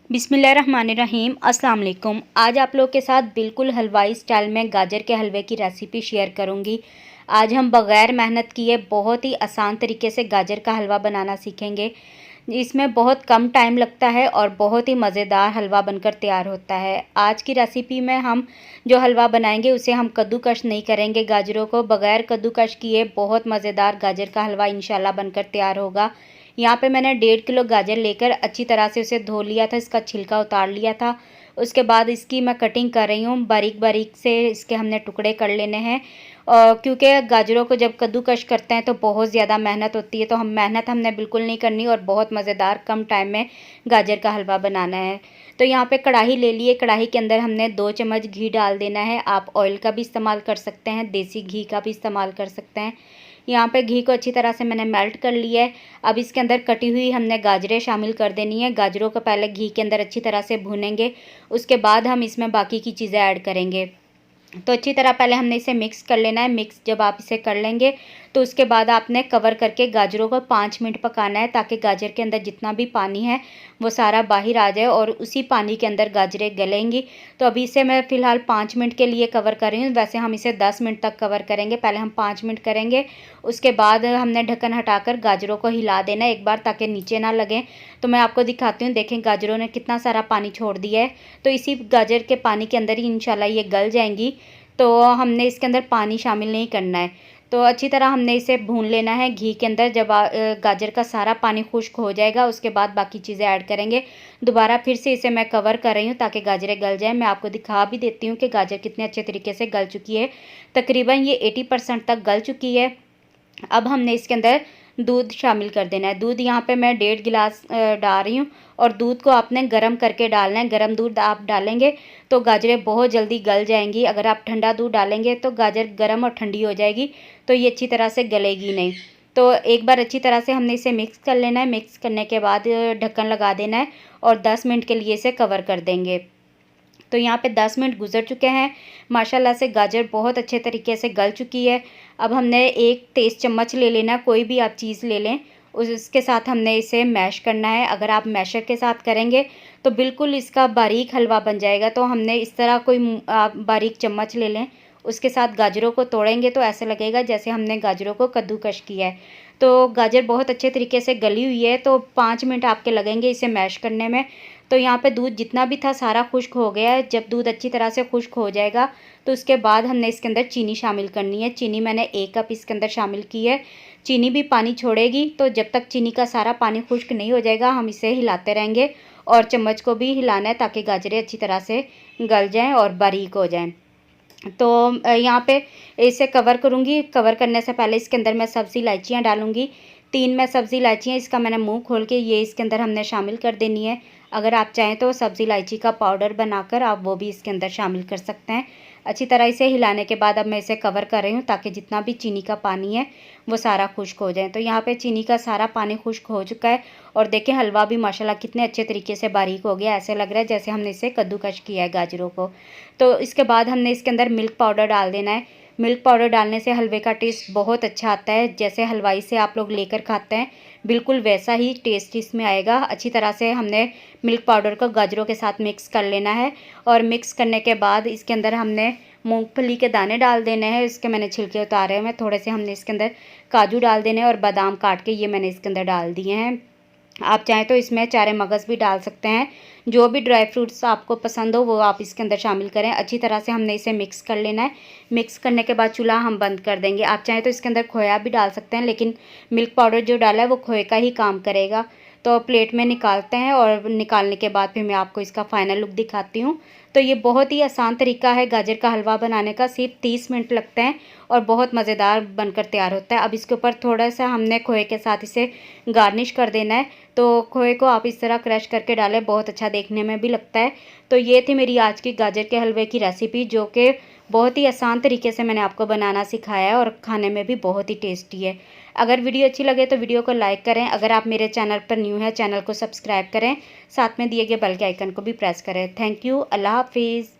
बिस्मिल्लाहिर्रहमानिर्रहीम। अस्सलाम वालेकुम। आज आप लोग के साथ बिल्कुल हलवाई स्टाइल में गाजर के हलवे की रेसिपी शेयर करूंगी। आज हम बग़ैर मेहनत किए बहुत ही आसान तरीके से गाजर का हलवा बनाना सीखेंगे। इसमें बहुत कम टाइम लगता है और बहुत ही मज़ेदार हलवा बनकर तैयार होता है। आज की रेसिपी में हम जो हलवा बनाएंगे उसे हम कद्दूकश नहीं करेंगे। गाजरों को बग़ैर कद्दूकश किए बहुत मज़ेदार गाजर का हलवा इंशाल्लाह बनकर तैयार होगा। यहाँ पे मैंने 1.5 किलो गाजर लेकर अच्छी तरह से उसे धो लिया था, इसका छिलका उतार लिया था। उसके बाद इसकी मैं कटिंग कर रही हूँ, बारीक बारीक से इसके हमने टुकड़े कर लेने हैं। और क्योंकि गाजरों को जब कद्दूकश करते हैं तो बहुत ज़्यादा मेहनत होती है, तो मेहनत हमने बिल्कुल नहीं करनी और बहुत मज़ेदार कम टाइम में गाजर का हलवा बनाना है। तो यहाँ पे कढ़ाई ले लिए, कढ़ाई के अंदर हमने 2 चम्मच घी डाल देना है। आप ऑयल का भी इस्तेमाल कर सकते हैं, देसी घी का भी इस्तेमाल कर सकते हैं। यहाँ पे घी को अच्छी तरह से मैंने मेल्ट कर लिया है। अब इसके अंदर कटी हुई हमने गाजरें शामिल कर देनी है। गाजरों को पहले घी के अंदर अच्छी तरह से भूनेंगे, उसके बाद हम इसमें बाकी की चीज़ें ऐड करेंगे। तो अच्छी तरह पहले हमने इसे मिक्स कर लेना है। मिक्स जब आप इसे कर लेंगे तो उसके बाद आपने कवर करके गाजरों को 5 मिनट पकाना है, ताकि गाजर के अंदर जितना भी पानी है वो सारा बाहर आ जाए और उसी पानी के अंदर गाजरें गलेंगी। तो अभी इसे मैं फ़िलहाल 5 मिनट के लिए कवर कर रही हूँ। वैसे हम इसे 10 मिनट तक कवर करेंगे, पहले हम 5 मिनट करेंगे। उसके बाद हमने ढक्कन हटाकर गाजरों को हिला देना एक बार, ताकि नीचे ना लगें। तो मैं आपको दिखाती हूँ, देखें गाजरों ने कितना सारा पानी छोड़ दिया है। तो इसी गाजर के पानी के अंदर ही इंशाल्लाह ये गल जाएंगी। तो हमने इसके अंदर पानी शामिल नहीं करना है। तो अच्छी तरह हमने इसे भून लेना है घी के अंदर। जब गाजर का सारा पानी खुश्क हो जाएगा उसके बाद बाकी चीज़ें ऐड करेंगे। दोबारा फिर से इसे मैं कवर कर रही हूँ ताकि गाजरें गल जाएँ। मैं आपको दिखा भी देती हूँ कि गाजर कितने अच्छे तरीके से गल चुकी है। तकरीबन ये 80% तक गल चुकी है। अब हमने इसके अंदर दूध शामिल कर देना है। दूध यहाँ पे मैं 1.5 गिलास डाल रही हूँ और दूध को आपने गर्म करके डालना है। गर्म दूध आप डालेंगे तो गाजरें बहुत जल्दी गल जाएंगी। अगर आप ठंडा दूध डालेंगे तो गाजर गर्म और ठंडी हो जाएगी, तो ये अच्छी तरह से गलेगी नहीं। तो एक बार अच्छी तरह से हमने इसे मिक्स कर लेना है। मिक्स करने के बाद ढक्कन लगा देना है और 10 मिनट के लिए इसे कवर कर देंगे। तो यहाँ पे 10 मिनट गुजर चुके हैं। माशाल्लाह से गाजर बहुत अच्छे तरीके से गल चुकी है। अब हमने एक तेज़ चम्मच ले लेना, कोई भी आप चीज़ ले लें, उसके साथ हमने इसे मैश करना है। अगर आप मैशर के साथ करेंगे तो बिल्कुल इसका बारीक हलवा बन जाएगा। तो हमने इस तरह कोई आप बारीक चम्मच ले लें, उसके साथ गाजरों को तोड़ेंगे तो ऐसा लगेगा जैसे हमने गाजरों को कद्दूकश किया है। तो गाजर बहुत अच्छे तरीके से गली हुई है, तो 5 मिनट आपके लगेंगे इसे मैश करने में। तो यहाँ पे दूध जितना भी था सारा खुश्क हो गया है। जब दूध अच्छी तरह से खुश्क हो जाएगा तो उसके बाद हमने इसके अंदर चीनी शामिल करनी है। चीनी मैंने 1 कप इसके अंदर शामिल की है। चीनी भी पानी छोड़ेगी, तो जब तक चीनी का सारा पानी खुश्क नहीं हो जाएगा हम इसे हिलाते रहेंगे और चम्मच को भी हिलाना है ताकि गाजरें अच्छी तरह से गल जाएँ और बारीक हो जाएँ। तो यहाँ पे इसे कवर करूँगी। कवर करने से पहले इसके अंदर मैं सब्ज़ी इलायचियाँ डालूँगी। 3 मैं सब्ज़ी इलायचियाँ, इसका मैंने मुंह खोल के ये इसके अंदर हमने शामिल कर देनी है। अगर आप चाहें तो सब्ज़ी इलायची का पाउडर बनाकर आप वो भी इसके अंदर शामिल कर सकते हैं। अच्छी तरह इसे हिलाने के बाद अब मैं इसे कवर कर रही हूँ ताकि जितना भी चीनी का पानी है वो सारा खुश्क हो जाए। तो यहाँ पे चीनी का सारा पानी खुश्क हो चुका है और देखें हलवा भी माशाल्लाह कितने अच्छे तरीके से बारीक हो गया। ऐसे लग रहा है जैसे हमने इसे कद्दूकश किया है गाजरों को। तो इसके बाद हमने इसके अंदर मिल्क पाउडर डाल देना है। मिल्क पाउडर डालने से हलवे का टेस्ट बहुत अच्छा आता है। जैसे हलवाई से आप लोग लेकर खाते हैं बिल्कुल वैसा ही टेस्ट इसमें आएगा। अच्छी तरह से हमने मिल्क पाउडर को गाजरों के साथ मिक्स कर लेना है और मिक्स करने के बाद इसके अंदर हमने मूंगफली के दाने डाल देने हैं। इसके मैंने छिलके उतारे हुए हैं। थोड़े से हमने इसके अंदर काजू डाल देने हैं और बादाम काट के ये मैंने इसके अंदर डाल दिए हैं। आप चाहें तो इसमें चारे मगज़ भी डाल सकते हैं। जो भी ड्राई फ्रूट्स आपको पसंद हो वो आप इसके अंदर शामिल करें। अच्छी तरह से हमने इसे मिक्स कर लेना है। मिक्स करने के बाद चूल्हा हम बंद कर देंगे। आप चाहें तो इसके अंदर खोया भी डाल सकते हैं, लेकिन मिल्क पाउडर जो डाला है वो खोए का ही काम करेगा। तो प्लेट में निकालते हैं और निकालने के बाद फिर मैं आपको इसका फ़ाइनल लुक दिखाती हूँ। तो ये बहुत ही आसान तरीका है गाजर का हलवा बनाने का, सिर्फ 30 मिनट लगते हैं और बहुत मज़ेदार बनकर तैयार होता है। अब इसके ऊपर थोड़ा सा हमने खोए के साथ इसे गार्निश कर देना है। तो खोए को आप इस तरह क्रश करके डालें, बहुत अच्छा देखने में भी लगता है। तो ये थी मेरी आज की गाजर के हलवे की रेसिपी, जो कि बहुत ही आसान तरीके से मैंने आपको बनाना सिखाया है और खाने में भी बहुत ही टेस्टी है। अगर वीडियो अच्छी लगे तो वीडियो को लाइक करें। अगर आप मेरे चैनल पर न्यू हैं चैनल को सब्सक्राइब करें, साथ में दिए गए बेल के आइकन को भी प्रेस करें। Thank you. अल्लाह हाफिज़।